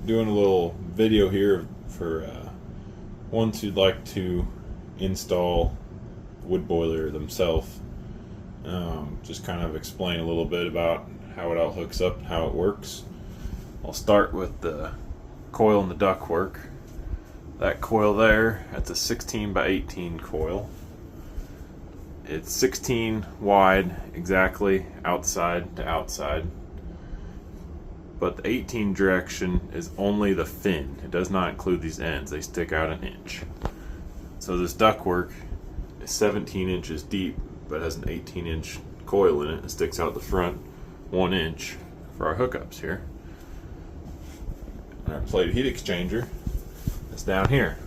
doing a little video here for ones who'd like to install wood boiler themselves. Just kind of explain a little bit about how it all hooks up and how it works. I'll start with the coil and the ductwork. That coil there, that's a 16 by 18 coil. It's 16 wide exactly outside to outside, but the 18 direction is only the fin. It does not include these ends. They stick out an inch. So this ductwork is 17 inches deep, but has an 18-inch coil in it. It sticks out the front 1 inch for our hookups here. And our plated heat exchanger is down here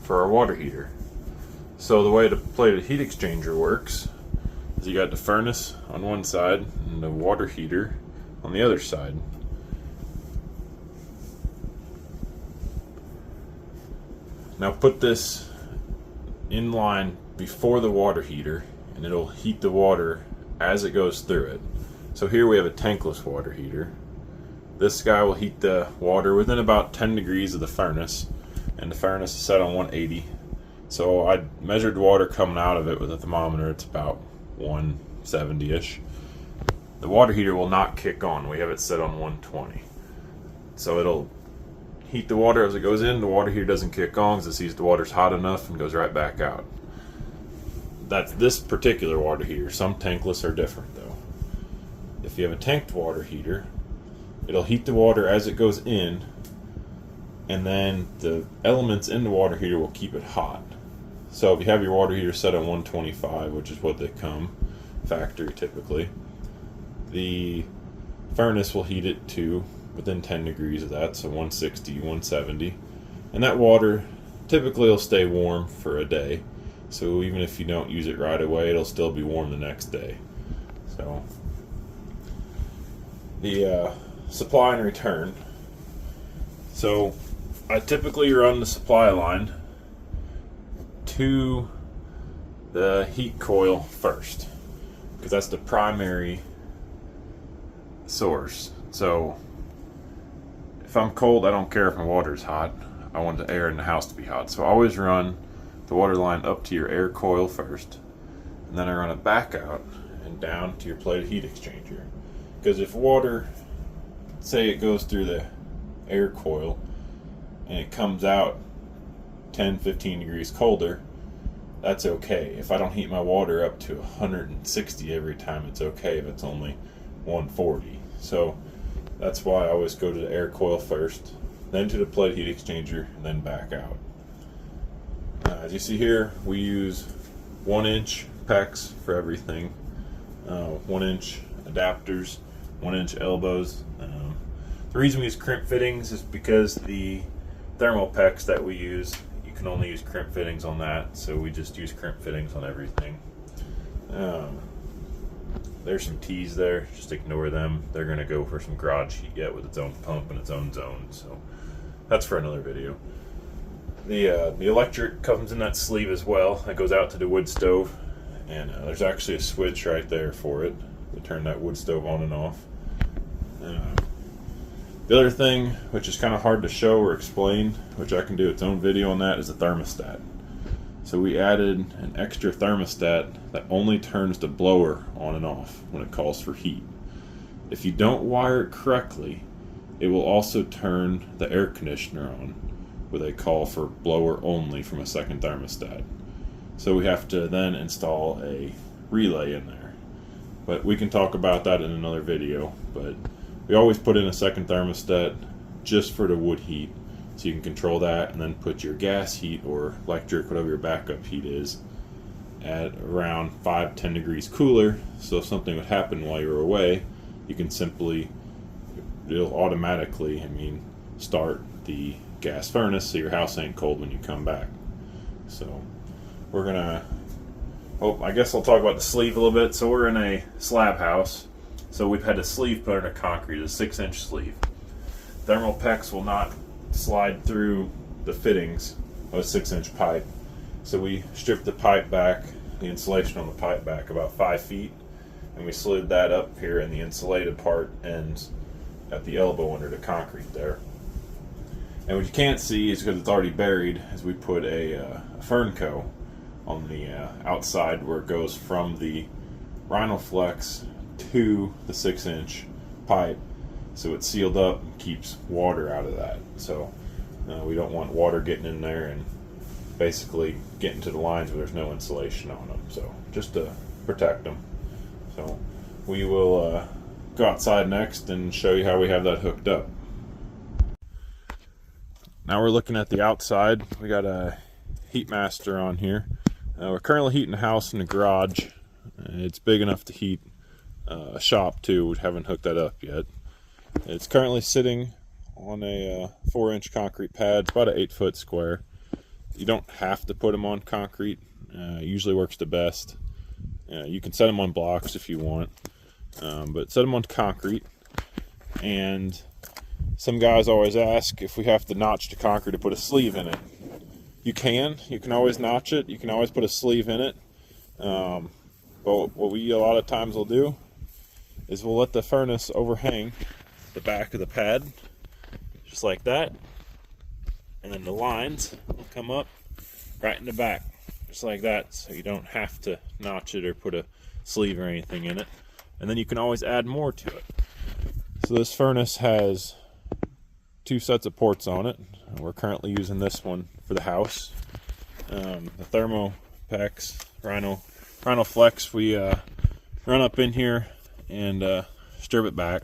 for our water heater. So the way the plated heat exchanger works is you got the furnace on one side and the water heater on the other side. Now put this in line before the water heater and it'll heat the water as it goes through it. So here we have a tankless water heater. This guy will heat the water within about 10 degrees of the furnace, and the furnace is set on 180. So I measured water coming out of it with a thermometer. It's about 170-ish. The water heater will not kick on. We have it set on 120. So it'll heat the water as it goes in. The water heater doesn't kick on because it sees the water's hot enough and goes right back out. That's this particular water heater. Some tankless are different though. If you have a tanked water heater, it'll heat the water as it goes in, and then the elements in the water heater will keep it hot. So if you have your water heater set on 125, which is what they come factory typically, the furnace will heat it to within 10 degrees of that, so 160, 170, and that water typically will stay warm for a day. So even if you don't use it right away, it'll still be warm the next day. So the supply and return. So I typically run the supply line to the heat coil first, because that's the primary source. So if I'm cold, I don't care if my water's hot. I want the air in the house to be hot. So I always run the water line up to your air coil first, and then I run it back out and down to your plated heat exchanger. Because if water, say it goes through the air coil and it comes out 10-15 degrees colder, that's okay. If I don't heat my water up to 160 every time, it's okay if it's only 140. So that's why I always go to the air coil first, then to the plated heat exchanger, and then back out. As you see here, we use 1-inch PEX for everything, 1-inch adapters, 1-inch elbows. The reason we use crimp fittings is because the thermal PEX that we use, you can only use crimp fittings on that, so we just use crimp fittings on everything. There's some T's there, just ignore them. They're going to go for some garage heat yet with its own pump and its own zone, so that's for another video. The electric comes in that sleeve as well. That goes out to the wood stove, and there's actually a switch right there for it to turn that wood stove on and off. The other thing, which is kind of hard to show or explain, which I can do its own video on that, is the thermostat. So we added an extra thermostat that only turns the blower on and off when it calls for heat. If you don't wire it correctly, it will also turn the air conditioner on with a call for blower only from a second thermostat. So we have to then install a relay in there. But we can talk about that in another video. But we always put in a second thermostat just for the wood heat, so you can control that, and then put your gas heat or electric, whatever your backup heat is, at around 5-10 degrees cooler. So if something would happen while you're away, you can simply, it'll automatically, start the gas furnace so your house ain't cold when you come back. So we're gonna, I guess I'll talk about the sleeve a little bit. So we're in a slab house, so we've had a sleeve put under concrete, a 6-inch sleeve. Thermal PEX will not slide through the fittings of a 6-inch pipe, so we stripped the pipe back, the insulation on the pipe back about 5 feet, and we slid that up here, and the insulated part ends at the elbow under the concrete there. And what you can't see is because it's already buried, is we put a fern co on the outside where it goes from the Rhino-Flex to the 6-inch pipe, so it's sealed up and keeps water out of that. So we don't want water getting in there and basically getting to the lines where there's no insulation on them, so just to protect them. So we will go outside next and show you how we have that hooked up. Now we're looking at the outside. We got a HeatMaster on here. We're currently heating the house in the garage. It's big enough to heat a shop too. We haven't hooked that up yet. It's currently sitting on a 4-inch concrete pad. It's about an 8-foot square. You don't have to put them on concrete. Usually works the best. You can set them on blocks if you want, but set them on concrete. And some guys always ask if we have to notch the concrete to put a sleeve in it. You can always notch it. You can always put a sleeve in it. But what we a lot of times will do is we'll let the furnace overhang the back of the pad, just like that. And then the lines will come up right in the back, just like that. So you don't have to notch it or put a sleeve or anything in it. And then you can always add more to it. So this furnace has 2 sets of ports on it. We're currently using this one for the house. The Thermopex Rhino-Flex, we run up in here and strip it back.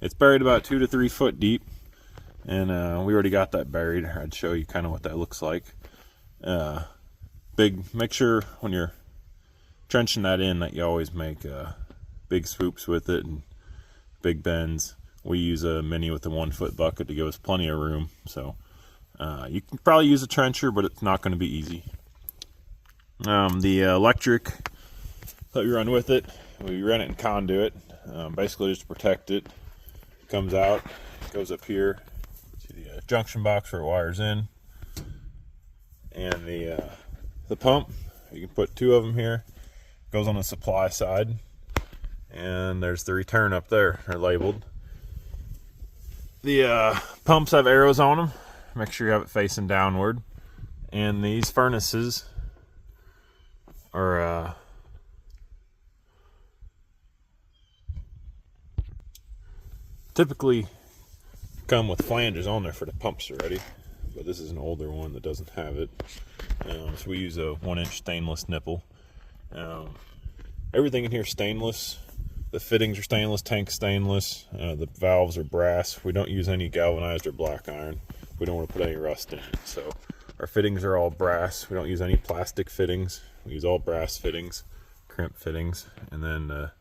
It's buried about 2 to 3 foot deep, and we already got that buried. I'd show you kind of what that looks like. Make sure when you're trenching that in that you always make big swoops with it and big bends. We use a mini with a 1-foot bucket to give us plenty of room. So you can probably use a trencher, but it's not going to be easy. The electric that we run with it, we run it in conduit, basically just to protect it. Comes out, goes up here to the junction box where it wires in, and the pump. You can put 2 of them here. Goes on the supply side, and there's the return up there. They're labeled. The pumps have arrows on them. Make sure you have it facing downward. And these furnaces are typically come with flanges on there for the pumps already, but this is an older one that doesn't have it. So we use a 1-inch stainless nipple. Everything in here is stainless. The fittings are stainless, tank stainless. The valves are brass. We don't use any galvanized or black iron. We don't want to put any rust in it. So our fittings are all brass. We don't use any plastic fittings. We use all brass fittings, crimp fittings, and then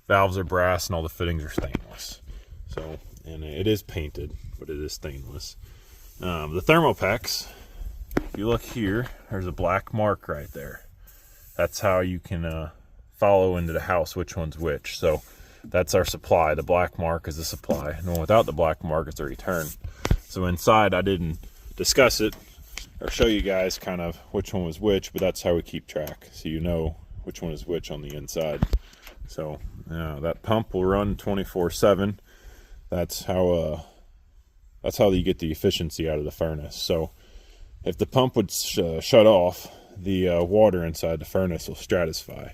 valves are brass and all the fittings are stainless. So, and it is painted, but it is stainless. The Thermopex, if you look here, there's a black mark right there. That's how you can follow into the house which one's which. So that's our supply. The black mark is the supply, and the one without the black mark is the return. So inside, I didn't discuss it or show you guys kind of which one was which, but that's how we keep track, so you know which one is which on the inside. So that pump will run 24/7. That's how you get the efficiency out of the furnace. So if the pump would shut off, the water inside the furnace will stratify.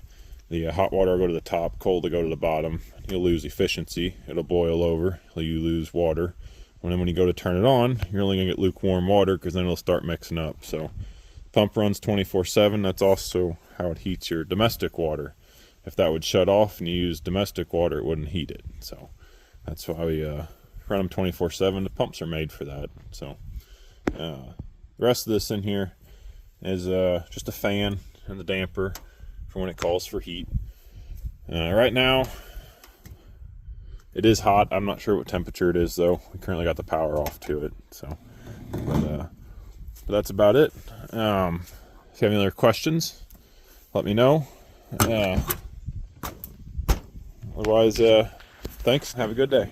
The hot water will go to the top, cold will go to the bottom. You'll lose efficiency. It'll boil over. You lose water. And then when you go to turn it on, you're only going to get lukewarm water, because then it'll start mixing up. So pump runs 24/7. That's also how it heats your domestic water. If that would shut off and you use domestic water, it wouldn't heat it. So that's why we run them 24/7. The pumps are made for that. So the rest of this in here is just a fan and the damper for when it calls for heat. Right now it is hot. I'm not sure what temperature it is though. We currently got the power off to it. So but that's about it. If you have any other questions, let me know. Otherwise, thanks. Have a good day.